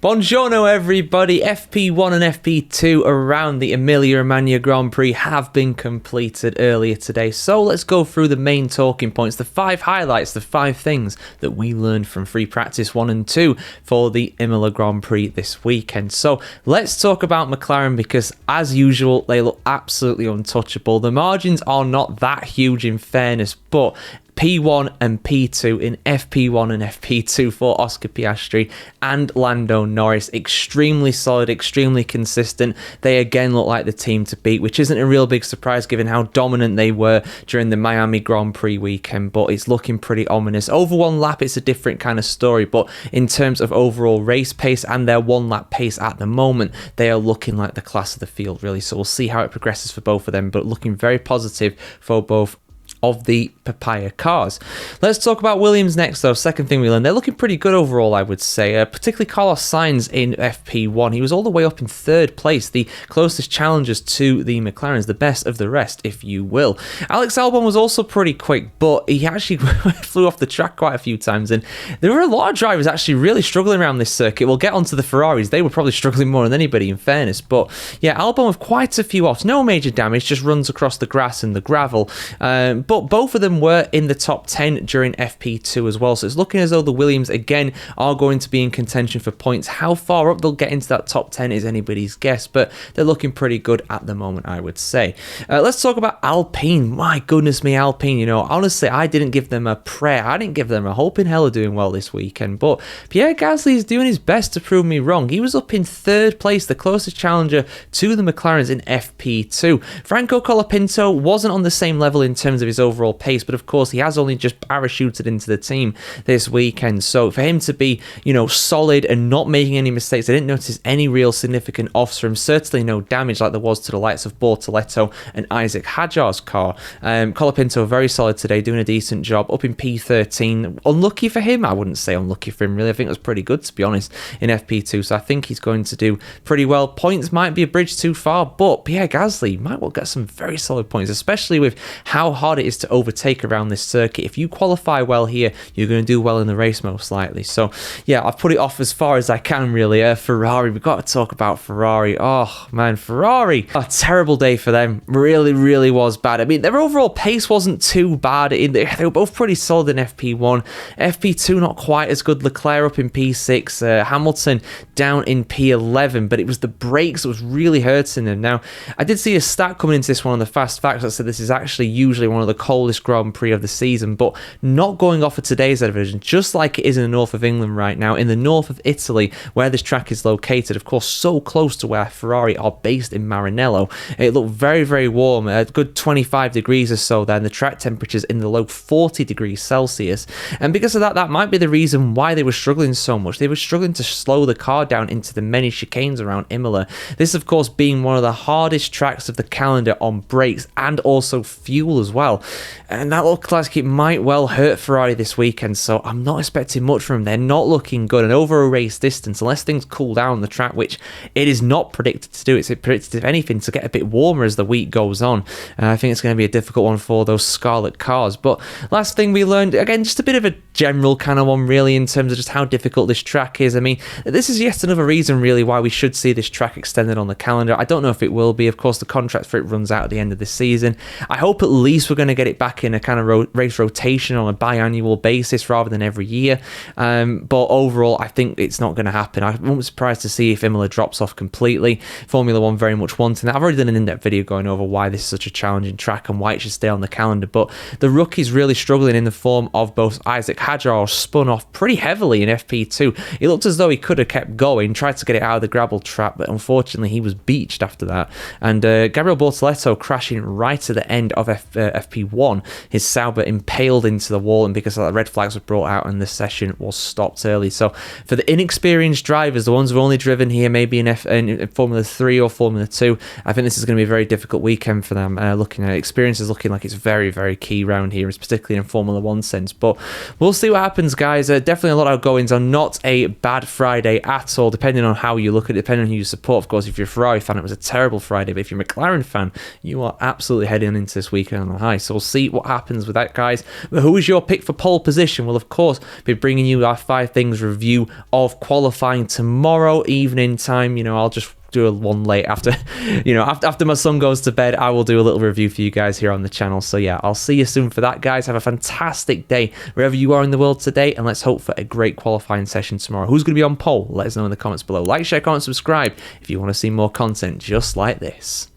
Buongiorno everybody, FP1 and FP2 around the Emilia-Romagna Grand Prix have been completed earlier today, so let's go through the main talking points, the 5 highlights, the 5 things that we learned from free practice 1 and 2 for the Imola Grand Prix this weekend. So let's talk about McLaren because as usual they look absolutely untouchable. The margins are not that huge in fairness, but P1 and P2 in FP1 and FP2 for Oscar Piastri and Lando Norris. Extremely solid, extremely consistent. They again look like the team to beat, which isn't a real big surprise given how dominant they were during the Miami Grand Prix weekend, but it's looking pretty ominous. Over one lap, it's a different kind of story, but in terms of overall race pace and their one lap pace at the moment, they are looking like the class of the field, really. So we'll see how it progresses for both of them, but looking very positive for both of the papaya cars. Let's talk about Williams next though. Second thing we learned, they're looking pretty good overall, I would say, particularly Carlos Sainz in FP1. He was all the way up in 3rd place, the closest challengers to the McLarens, the best of the rest, if you will. Alex Albon was also pretty quick, but he actually flew off the track quite a few times, and there were a lot of drivers actually really struggling around this circuit. We'll get onto the Ferraris. They were probably struggling more than anybody, in fairness, but yeah, Albon with quite a few offs, no major damage, just runs across the grass and the gravel, but both of them were in the top 10 during FP2 as well, so it's looking as though the Williams again are going to be in contention for points. How far up they'll get into that top 10 is anybody's guess, but they're looking pretty good at the moment, I would say. Let's talk about Alpine. My goodness me, Alpine, you know, honestly, I didn't give them a prayer, I didn't give them a hope in hell of doing well this weekend, but Pierre Gasly is doing his best to prove me wrong. He was up in 3rd place, the closest challenger to the McLarens in FP2. Franco Colapinto wasn't on the same level in terms of his overall pace, but of course he has only just parachuted into the team this weekend, so for him to be, you know, solid and not making any mistakes, I didn't notice any real significant offs from him, certainly no damage like there was to the likes of Bortoleto and Isaac Hadjar's car. Colapinto very solid today, doing a decent job, up in P13. Unlucky for him? I wouldn't say unlucky for him really, I think it was pretty good to be honest in FP2, so I think he's going to do pretty well. Points might be a bridge too far, but Pierre Gasly might well get some very solid points, especially with how hard it is to overtake around this circuit. If you qualify well here, you're going to do well in the race most likely. So yeah, I've put it off as far as I can really. Ferrari, we've got to talk about Ferrari. Oh man, Ferrari, a terrible day for them. Really was bad. I mean, their overall pace wasn't too bad. They were both pretty solid in FP1. FP2 not quite as good. Leclerc up in P6, Hamilton down in P11, but it was the brakes that was really hurting them. Now, I did see a stat coming into this one on the fast facts that said this is actually usually one of the coldest Grand Prix of the season, but not going off of today's division, just like it is in the north of England right now, in the north of Italy, where this track is located, of course, so close to where Ferrari are based in Maranello. It looked very warm, a good 25 degrees or so there, and the track temperatures in the low 40 degrees Celsius, and because of that, that might be the reason why they were struggling so much. They were struggling to slow the car down into the many chicanes around Imola. This, of course, being one of the hardest tracks of the calendar on brakes and also fuel as well, and that looks like it might well hurt Ferrari this weekend, so I'm not expecting much from them. They're not looking good, and over a race distance, unless things cool down on the track, which it is not predicted to do, it's predicted, if anything, to get a bit warmer as the week goes on. I think it's going to be a difficult one for those Scarlet cars. But last thing we learned, again, just a bit of a general kind of one really, in terms of just how difficult this track is. I mean, this is yet another reason really why we should see this track extended on the calendar. I don't know if it will be. Of course, the contract for it runs out at the end of the season. I hope at least we're going to get it back in a kind of race rotation on a biannual basis rather than every year, but overall I think it's not going to happen. I won't be surprised to see if Imola drops off completely. Formula 1 very much wanting that. I've already done an in-depth video going over why this is such a challenging track and why it should stay on the calendar, but the rookie's really struggling in the form of both Isaac Hadjar, spun off pretty heavily in FP2. It looked as though he could have kept going, tried to get it out of the gravel trap, but unfortunately he was beached after that, and Gabriel Bortoleto crashing right at the end of FP1. His Sauber impaled into the wall, and because of that, red flags were brought out and the session was stopped early. So for the inexperienced drivers, the ones who've only driven here maybe in Formula 3 or Formula 2, I think this is going to be a very difficult weekend for them. Looking at experience is looking like it's very key round here, particularly in Formula 1 sense, but we'll see what happens, guys. Definitely a lot of goings on. Not a bad Friday at all, depending on how you look at it, depending on who you support. Of course, if you're a Ferrari fan, it was a terrible Friday, but if you're a McLaren fan, you are absolutely heading into this weekend on the high. So So we'll see what happens with that, guys. But who is your pick for pole position? We'll, of course, be bringing you our 5 things review of qualifying tomorrow evening time. I'll just do a one late after my son goes to bed. I will do a little review for you guys here on the channel. So yeah, I'll see you soon for that, guys. Have a fantastic day wherever you are in the world today, and let's hope for a great qualifying session tomorrow. Who's going to be on pole? Let us know in the comments below. Like, share, comment, subscribe if you want to see more content just like this.